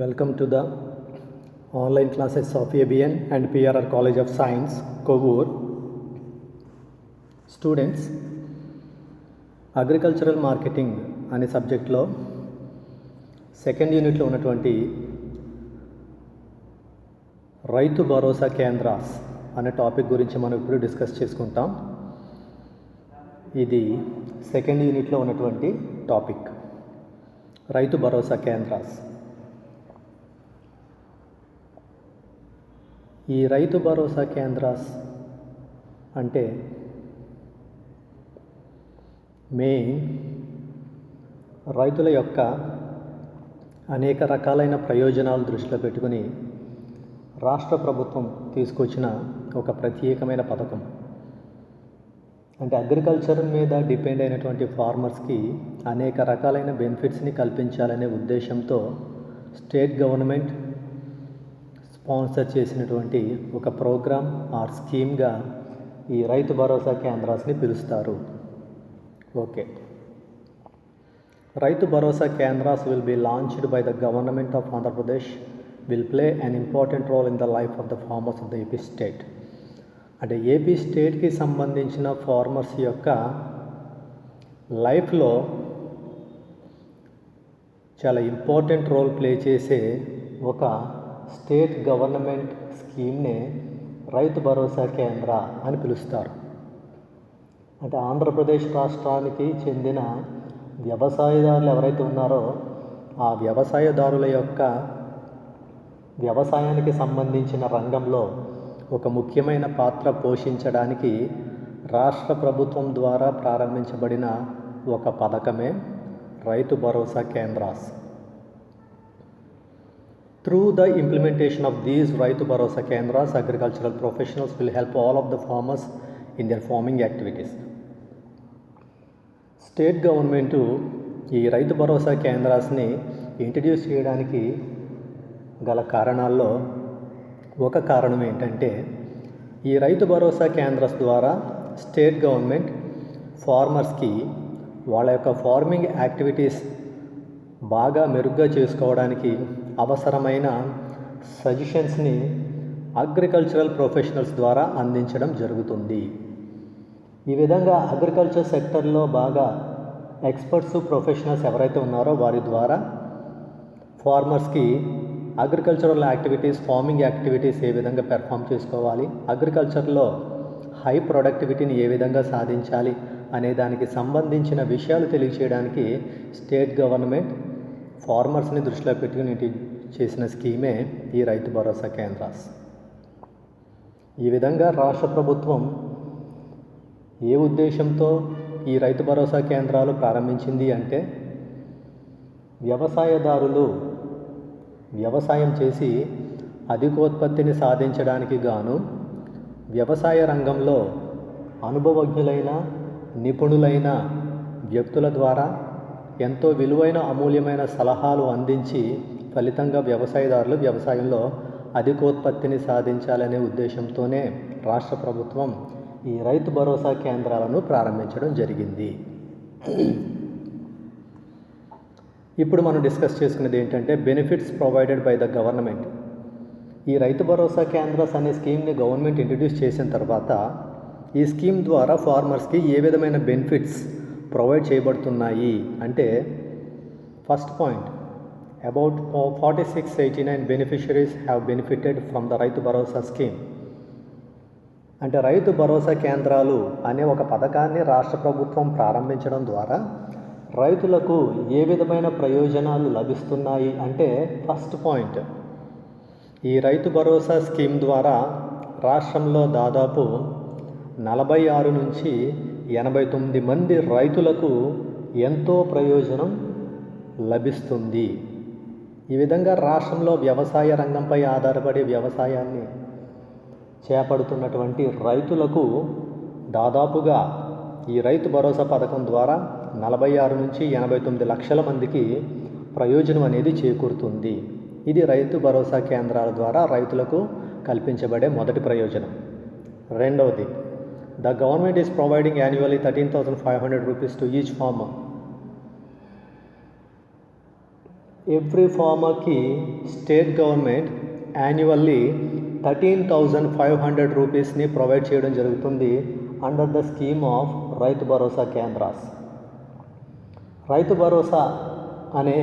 Welcome to the online classes of ABN and PRR College of Science, Kovur. Students, agricultural marketing అనే సబ్జెక్ట్లో second యూనిట్లో ఉన్నటువంటి రైతు భరోసా కేంద్రాస్ అనే టాపిక్ గురించి మనం ఇప్పుడు డిస్కస్ చేసుకుంటాం. ఇది సెకండ్ యూనిట్లో ఉన్నటువంటి టాపిక్ రైతు భరోసా కేంద్రాస్. ఈ రైతు భరోసా కేంద్రాస్ అంటే మెయిన్ రైతుల యొక్క అనేక రకాలైన ప్రయోజనాలు దృష్టిలో పెట్టుకుని రాష్ట్ర ప్రభుత్వం తీసుకొచ్చిన ఒక ప్రత్యేకమైన పథకం. అంటే అగ్రికల్చర్ మీద డిపెండ్ అయినటువంటి ఫార్మర్స్కి అనేక రకాలైన బెనిఫిట్స్ని కల్పించాలనే ఉద్దేశంతో స్టేట్ గవర్నమెంట్ స్పాన్సర్ చేసినటువంటి ఒక ప్రోగ్రామ్ ఆర్ స్కీమ్గా ఈ రైతు భరోసా కేంద్రాస్ని పిలుస్తారు. Okay, Rythu Bharosa kendras will be launched by the government of Andhra Pradesh will play an important role in the life of the farmers of the AP state. అంటే ఏపీ స్టేట్కి సంబంధించిన ఫార్మర్స్ యొక్క లైఫ్లో చాలా ఇంపార్టెంట్ రోల్ ప్లే చేసే ఒక స్టేట్ గవర్నమెంట్ స్కీమ్నే రైతు భరోసా కేంద్ర అని పిలుస్తారు. అంటే ఆంధ్రప్రదేశ్ రాష్ట్రానికి చెందిన వ్యవసాయదారులు ఎవరైతే ఉన్నారో ఆ వ్యవసాయదారుల యొక్క వ్యవసాయానికి సంబంధించిన రంగంలో ఒక ముఖ్యమైన పాత్ర పోషించడానికి రాష్ట్ర ప్రభుత్వం ద్వారా ప్రారంభించబడిన ఒక పథకమే రైతు Bharosa కేంద్రాస్. Through the implementation of these Raitu Bharosa Kendras, agricultural professionals will help all of the farmers in their farming activities. State government ఈ రైతు భరోసా కేంద్రాస్ని ఇంట్రడ్యూస్ చేయడానికి గల కారణాల్లో ఒక కారణం ఏంటంటే ఈ రైతు భరోసా కేంద్రాస్ ద్వారా స్టేట్ గవర్నమెంట్ ఫార్మర్స్కి వాళ్ళ యొక్క ఫార్మింగ్ యాక్టివిటీస్ బాగా మెరుగ్గా చేసుకోవడానికి అవసరమైన సజెషన్స్ని అగ్రికల్చరల్ ప్రొఫెషనల్స్ ద్వారా అందించడం జరుగుతుంది. ఈ విధంగా అగ్రికల్చర్ సెక్టర్లో బాగా ఎక్స్పర్ట్స్ ప్రొఫెషనల్స్ ఎవరైతే ఉన్నారో వారి ద్వారా ఫార్మర్స్కి అగ్రికల్చరల్ యాక్టివిటీస్, ఫార్మింగ్ యాక్టివిటీస్ ఏ విధంగా పెర్ఫామ్ చేసుకోవాలి, అగ్రికల్చర్లో హై ప్రొడక్టివిటీని ఏ విధంగా సాధించాలి అనే దానికి సంబంధించిన విషయాలు తెలియచేయడానికి స్టేట్ గవర్నమెంట్ ఫార్మర్స్ని దృష్టిలో పెట్టుకుని చేసిన స్కీమే ఈ రైతు భరోసా కేంద్రాస్. ఈ విధంగా రాష్ట్ర ప్రభుత్వం ఏ ఉద్దేశంతో ఈ రైతు భరోసా కేంద్రాలు ప్రారంభించింది అంటే వ్యవసాయదారులు వ్యవసాయం చేసి అధికోత్పత్తిని సాధించడానికి గాను వ్యవసాయ రంగంలో అనుభవజ్ఞులైన నిపుణులైన వ్యక్తుల ద్వారా ఎంతో విలువైన అమూల్యమైన సలహాలు అందించి ఫలితంగా వ్యవసాయదారులు వ్యవసాయంలో అధికోత్పత్తిని సాధించాలనే ఉద్దేశంతోనే రాష్ట్ర ప్రభుత్వం ఈ రైతు భరోసా కేంద్రాలను ప్రారంభించడం జరిగింది. ఇప్పుడు మనం డిస్కస్ చేసుకునేది ఏంటంటే benefits provided by the government. ఈ రైతు భరోసా కేంద్రాస్ అనే స్కీమ్ని గవర్నమెంట్ ఇంట్రడ్యూస్ చేసిన తర్వాత ఈ స్కీమ్ ద్వారా ఫార్మర్స్కి ఏ విధమైన బెనిఫిట్స్ ప్రొవైడ్ చేయబడుతున్నాయి అంటే first point, about 4689 beneficiaries have benefited from the రైతు భరోసా స్కీమ్. అంటే రైతు భరోసా కేంద్రాలు అనే ఒక పథకాన్ని రాష్ట్ర ప్రభుత్వం ప్రారంభించడం ద్వారా రైతులకు ఏ విధమైన ప్రయోజనాలు లభిస్తున్నాయి అంటే ఫస్ట్ పాయింట్, ఈ రైతు భరోసా స్కీమ్ ద్వారా రాష్ట్రంలో దాదాపు 46 నుంచి 89 మంది రైతులకు ఎంతో ప్రయోజనం లభిస్తుంది. ఈ విధంగా రాష్ట్రంలో వ్యవసాయ రంగంపై ఆధారపడి వ్యవసాయాన్ని చేపడుతున్నటువంటి రైతులకు దాదాపుగా ఈ రైతు భరోసా పథకం ద్వారా 46 నుంచి 89 లక్షల మందికి ప్రయోజనం అనేది చేకూరుతుంది. ఇది రైతు భరోసా కేంద్రాల ద్వారా రైతులకు కల్పించబడే మొదటి ప్రయోజనం. రెండవది, the government is providing annually 13,500 rupees to each farmer every ఫార్మర్కి స్టేట్ గవర్నమెంట్ యాన్యువల్లీ 13,500 రూపీస్ని ప్రొవైడ్ చేయడం జరుగుతుంది అండర్ ద స్కీమ్ ఆఫ్ రైతు భరోసా కేంద్రాస్. రైతు భరోసా అనే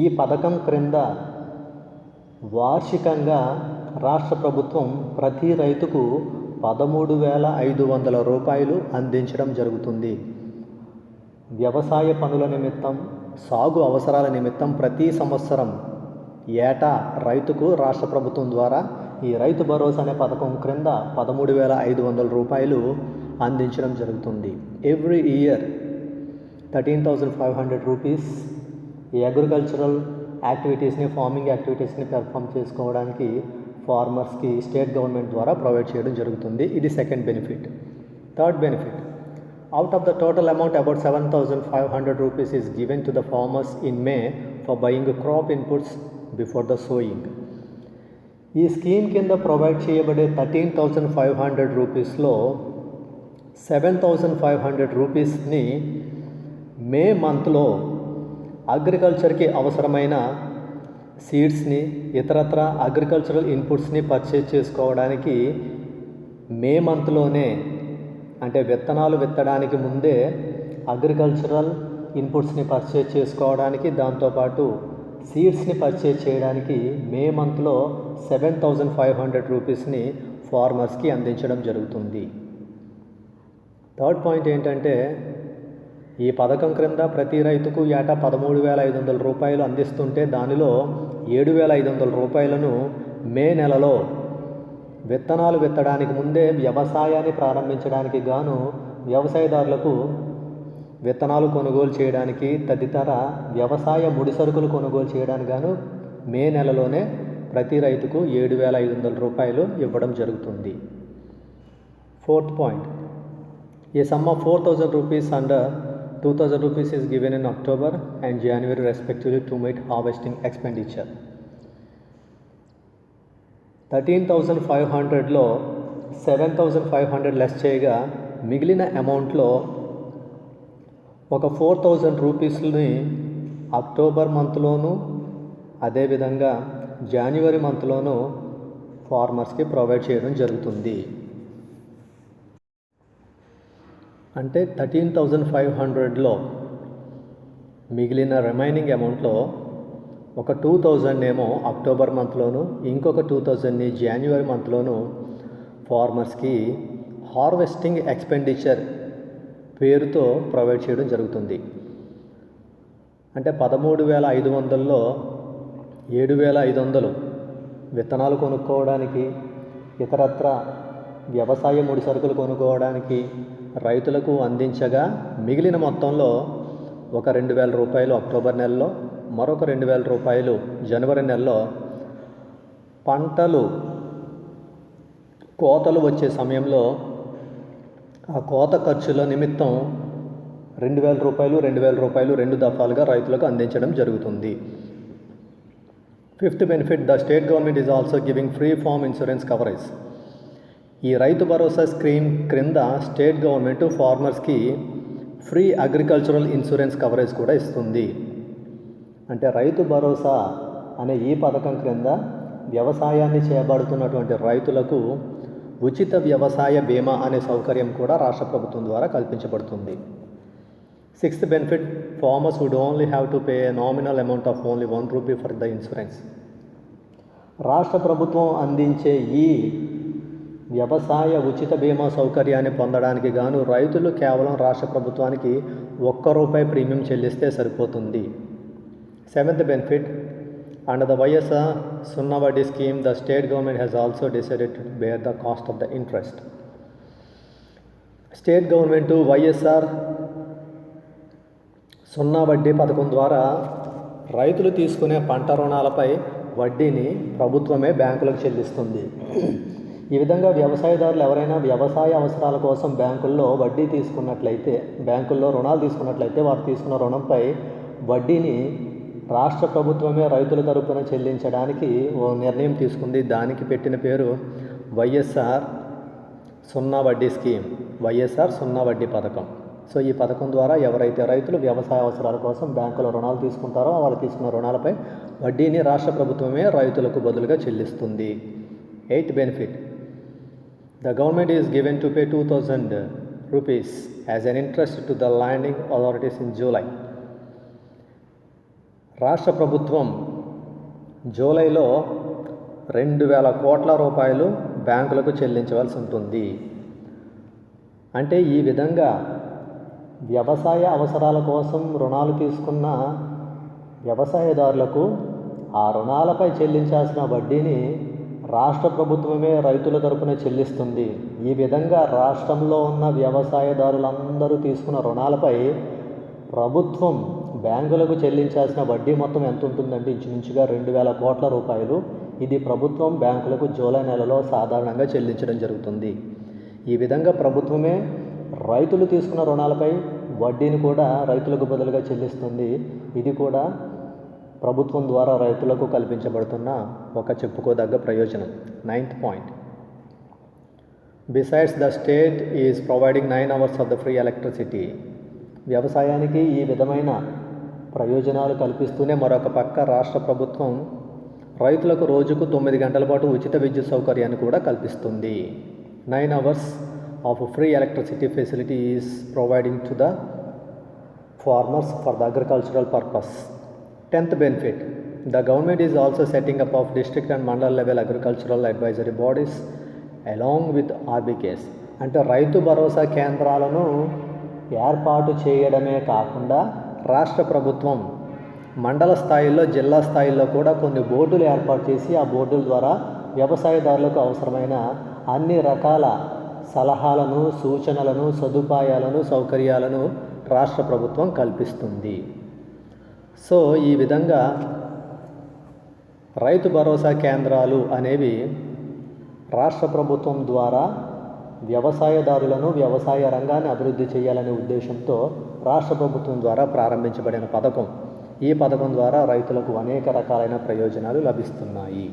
ఈ పథకం క్రింద వార్షికంగా రాష్ట్ర ప్రభుత్వం ప్రతి రైతుకు 13,500 రూపాయలు అందించడం జరుగుతుంది. వ్యవసాయ పనుల నిమిత్తం, సాగు అవసరాల నిమిత్తం ప్రతి సంవత్సరం ఏటా రైతుకు రాష్ట్ర ప్రభుత్వం ద్వారా ఈ రైతు భరోసా అనే పథకం క్రింద 13,500 రూపాయలు అందించడం జరుగుతుంది. ఎవ్రీ ఇయర్ 13,500 రూపీస్ ఈ అగ్రికల్చరల్ యాక్టివిటీస్ని, ఫార్మింగ్ యాక్టివిటీస్ని పెర్ఫామ్ చేసుకోవడానికి ఫార్మర్స్కి స్టేట్ గవర్నమెంట్ ద్వారా ప్రొవైడ్ చేయడం జరుగుతుంది. ఇది second benefit. Third benefit, out of the total amount about 7,500 rupees is given to the farmers in May for buying crop inputs before the sowing. ఈ scheme కింద provide చేయబడే 13,500 రూపీస్లో 7,500 రూపీస్ని మే మంత్లో అగ్రికల్చర్కి అవసరమైన సీడ్స్ని, ఇతరత్ర అగ్రికల్చరల్ ఇన్పుట్స్ని పర్చేజ్ చేసుకోవడానికి మే మంత్లోనే, అంటే విత్తనాలు విత్తడానికి ముందే అగ్రికల్చరల్ ఇన్పుట్స్ని పర్చేజ్ చేసుకోవడానికి, దాంతోపాటు సీడ్స్ని పర్చేజ్ చేయడానికి మే మంత్లో 7,500 రూపీస్ని ఫార్మర్స్కి అందించడం జరుగుతుంది. థర్డ్ పాయింట్ ఏంటంటే, ఈ పథకం క్రింద ప్రతి రైతుకు ఏటా 13,500 రూపాయలు అందిస్తుంటే దానిలో 7,500 రూపాయలను మే నెలలో విత్తనాలు విత్తడానికి ముందే వ్యవసాయాన్ని ప్రారంభించడానికి గాను వ్యవసాయదారులకు విత్తనాలు కొనుగోలు చేయడానికి, తదితర వ్యవసాయ ముడి సరుకులు కొనుగోలు చేయడానికి గాను మే నెలలోనే ప్రతి రైతుకు 7,500 రూపాయలు ఇవ్వడం జరుగుతుంది. Fourth point, A some of 4,000 rupees under 2,000 rupees is given in October and January respectively to meet harvesting expenditure. 13,500లో 7,500 less చేయగా మిగిలిన అమౌంట్లో ఒక 4,000 రూపీస్ని అక్టోబర్ మంత్లోనూ అదేవిధంగా జనవరి మంత్లోనూ ఫార్మర్స్కి ప్రొవైడ్ చేయడం జరుగుతుంది. అంటే 13,500లో మిగిలిన రిమైనింగ్ అమౌంట్లో ఒక 2,000 ఏమో అక్టోబర్ మంత్లోను, ఇంకొక 2,000ని జనవరి మంత్లోను ఫార్మర్స్కి హార్వెస్టింగ్ ఎక్స్పెండిచర్ పేరుతో ప్రొవైడ్ చేయడం జరుగుతుంది. అంటే 13,500లో 7,500 విత్తనాలు కొనుక్కోవడానికి, ఇతరత్ర వ్యవసాయ ముడి సరుకులు కొనుక్కోవడానికి రైతులకు అందించగా మిగిలిన మొత్తంలో ఒక 2,000 రూపాయలు అక్టోబర్ నెలలో, మరొక 2,000 రూపాయలు జనవరి నెలలో పంటలు కోతలు వచ్చే సమయంలో ఆ కోత ఖర్చుల నిమిత్తం 2,000 రూపాయలు 2,000 రూపాయలు 2 దఫాలుగా రైతులకు అందించడం జరుగుతుంది. Fifth benefit, the state government is also giving free farm insurance coverage. ఈ రైతు భరోసా స్కీమ్ క్రింద స్టేట్ గవర్నమెంట్ ఫార్మర్స్కి ఫ్రీ అగ్రికల్చరల్ ఇన్సూరెన్స్ కవరేజ్ కూడా ఇస్తుంది. అంటే రైతు భరోసా అనే ఈ పథకం క్రింద వ్యవసాయాన్ని చేపడుతున్నటువంటి రైతులకు ఉచిత వ్యవసాయ బీమా అనే సౌకర్యం కూడా రాష్ట్ర ప్రభుత్వం ద్వారా కల్పించబడుతుంది. Sixth benefit, farmers would only have to pay a nominal amount of only 1 rupee for the insurance. రాష్ట్ర ప్రభుత్వం అందించే ఈ వ్యవసాయ ఉచిత బీమా సౌకర్యాన్ని పొందడానికి గాను రైతులు కేవలం రాష్ట్ర ప్రభుత్వానికి 1 రూపాయి ప్రీమియం చెల్లిస్తే సరిపోతుంది. Seventh benefit, under the YSR Sunna Vaddi scheme the state government has also decided to bear the cost of the interest. State government YSR Sunna Vaddi పథకం ద్వారా రైతులు తీసుకునే పంట రుణాలపై వడ్డీని ప్రభుత్వమే బ్యాంకులకు చెల్లిస్తుంది. ఈ విధంగా వ్యవసాయదారులు ఎవరైనా వ్యవసాయ అవసరాల కోసం బ్యాంకుల్లో రుణాలు తీసుకున్నట్లయితే వారు తీసుకున్న రుణంపై వడ్డీని రాష్ట్ర ప్రభుత్వమే రైతుల తరపున చెల్లించడానికి ఓ నిర్ణయం తీసుకుంది. దానికి పెట్టిన పేరు వైఎస్ఆర్ సున్నా వడ్డీ స్కీమ్, వైఎస్ఆర్ సున్నా వడ్డీ పథకం. సో ఈ పథకం ద్వారా ఎవరైతే రైతులు వ్యవసాయ అవసరాల కోసం బ్యాంకులో రుణాలు తీసుకుంటారో వాళ్ళు తీసుకున్న రుణాలపై వడ్డీని రాష్ట్ర ప్రభుత్వమే రైతులకు బదులుగా చెల్లిస్తుంది. 8th benefit. The government is given to pay 2,000 rupees as an interest to the lending authorities in July. రాష్ట్ర ప్రభుత్వం జూలైలో 2,000 కోట్ల రూపాయలు బ్యాంకులకు చెల్లించవలసి ఉంటుంది. అంటే ఈ విధంగా వ్యవసాయ అవసరాల కోసం రుణాలు తీసుకున్న వ్యవసాయదారులకు ఆ రుణాలపై చెల్లించాల్సిన వడ్డీని రాష్ట్ర ప్రభుత్వమే రైతుల తరపున చెల్లిస్తుంది. ఈ విధంగా రాష్ట్రంలో ఉన్న వ్యవసాయదారులందరూ తీసుకున్న రుణాలపై ప్రభుత్వం బ్యాంకులకు చెల్లించాల్సిన వడ్డీ మొత్తం ఎంత ఉంటుందంటే ఇంచుమించుగా 2,000 కోట్ల రూపాయలు. ఇది ప్రభుత్వం బ్యాంకులకు జూలై నెలలో సాధారణంగా చెల్లించడం జరుగుతుంది. ఈ విధంగా ప్రభుత్వమే రైతులు తీసుకున్న రుణాలపై వడ్డీని కూడా రైతులకు బదులుగా చెల్లిస్తుంది. ఇది కూడా ప్రభుత్వం ద్వారా రైతులకు కల్పించబడుతున్న ఒక చెప్పుకోదగ్గ ప్రయోజనం. 9th point. Besides, the state is providing 9 hours of the free electricity. వ్యవసాయానికి ఈ విధమైన ప్రయోజనాలు కల్పిస్తూనే మరొక పక్క రాష్ట్ర ప్రభుత్వం రైతులకు రోజుకు 9 గంటల పాటు ఉచిత విద్యుత్ సౌకర్యాన్ని కూడా కల్పిస్తుంది. 9 hours of free electricity facility is providing to the farmers for the agricultural purpose. 10th benefit. The government is also setting up of district and mandal level agricultural advisory bodies along with RBKs. అంటే రైతు భరోసా కేంద్రాలను ఏర్పాటు చేయడమే కాకుండా రాష్ట్ర ప్రభుత్వం మండల స్థాయిలో జిల్లా స్థాయిలో కూడా కొన్ని బోర్డులు ఏర్పాటు చేసి ఆ బోర్డుల ద్వారా వ్యవసాయదారులకు అవసరమైన అన్ని రకాల సలహాలను, సూచనలను, సదుపాయాలను, సౌకర్యాలను రాష్ట్ర ప్రభుత్వం కల్పిస్తుంది. సో ఈ విధంగా రైతు భరోసా కేంద్రాలు అనేవి రాష్ట్ర ప్రభుత్వం ద్వారా వ్యవసాయదారులను, వ్యవసాయ రంగాన్ని అభివృద్ధి చేయాలనే ఉద్దేశంతో రాష్ట్ర ప్రభుత్వం ద్వారా ప్రారంభించబడిన పథకం. ఈ పథకం ద్వారా రైతులకు అనేక రకాలైన ప్రయోజనాలు లభిస్తున్నాయి.